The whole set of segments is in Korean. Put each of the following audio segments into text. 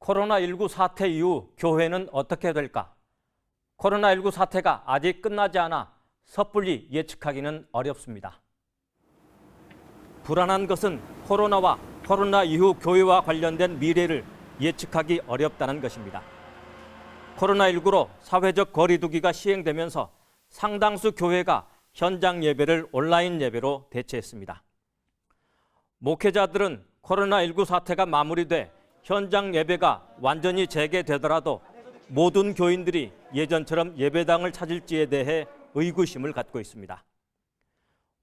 코로나19 사태 이후 교회는 어떻게 될까? 코로나19 사태가 아직 끝나지 않아 섣불리 예측하기는 어렵습니다. 불안한 것은 코로나와 코로나 이후 교회와 관련된 미래를 예측하기 어렵다는 것입니다. 코로나19로 사회적 거리 두기가 시행되면서 상당수 교회가 현장 예배를 온라인 예배로 대체했습니다. 목회자들은 코로나19 사태가 마무리돼 현장 예배가 완전히 재개되더라도 모든 교인들이 예전처럼 예배당을 찾을지에 대해 의구심을 갖고 있습니다.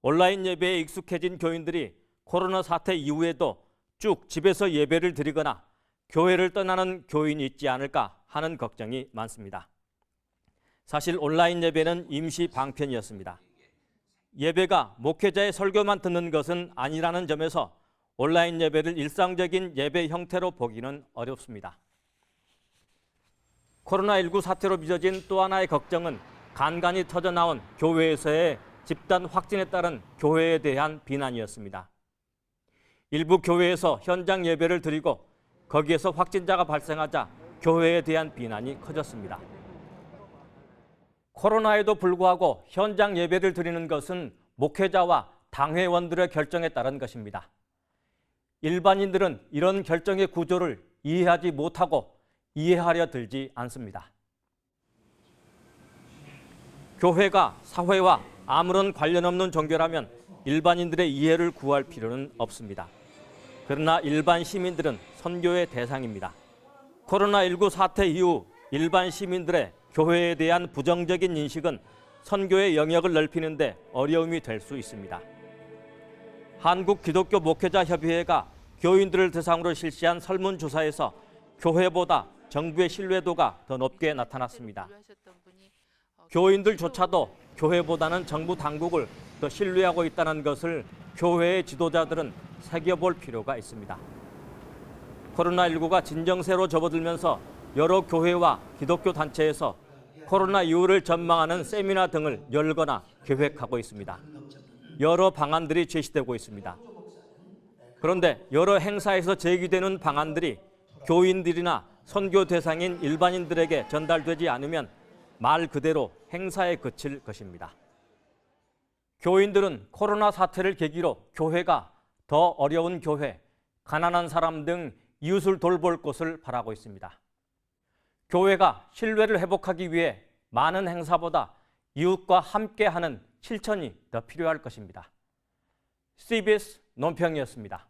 온라인 예배에 익숙해진 교인들이 코로나 사태 이후에도 쭉 집에서 예배를 드리거나 교회를 떠나는 교인이 있지 않을까 하는 걱정이 많습니다. 사실 온라인 예배는 임시 방편이었습니다. 예배가 목회자의 설교만 듣는 것은 아니라는 점에서 온라인 예배를 일상적인 예배 형태로 보기는 어렵습니다. 코로나19 사태로 빚어진 또 하나의 걱정은 간간히 터져나온 교회에서의 집단 확진에 따른 교회에 대한 비난이었습니다. 일부 교회에서 현장 예배를 드리고 거기에서 확진자가 발생하자 교회에 대한 비난이 커졌습니다. 코로나에도 불구하고 현장 예배를 드리는 것은 목회자와 당회원들의 결정에 따른 것입니다. 일반인들은 이런 결정의 구조를 이해하지 못하고 이해하려 들지 않습니다. 교회가 사회와 아무런 관련 없는 종교라면 일반인들의 이해를 구할 필요는 없습니다. 그러나 일반 시민들은 선교의 대상입니다. 코로나19 사태 이후 일반 시민들의 교회에 대한 부정적인 인식은 선교의 영역을 넓히는 데 어려움이 될 수 있습니다. 한국 기독교 목회자 협의회가 교인들을 대상으로 실시한 설문조사에서 교회보다 정부의 신뢰도가 더 높게 나타났습니다. 교인들조차도 교회보다는 정부 당국을 더 신뢰하고 있다는 것을 교회의 지도자들은 새겨볼 필요가 있습니다. 코로나19가 진정세로 접어들면서 여러 교회와 기독교 단체에서 코로나 이후를 전망하는 세미나 등을 열거나 계획하고 있습니다. 여러 방안들이 제시되고 있습니다. 그런데 여러 행사에서 제기되는 방안들이 교인들이나 선교 대상인 일반인들에게 전달되지 않으면 말 그대로 행사에 그칠 것입니다. 교인들은 코로나 사태를 계기로 교회가 더 어려운 교회, 가난한 사람 등 이웃을 돌볼 것을 바라고 있습니다. 교회가 신뢰를 회복하기 위해 많은 행사보다 이웃과 함께하는 실천이 더 필요할 것입니다. CBS 논평이었습니다.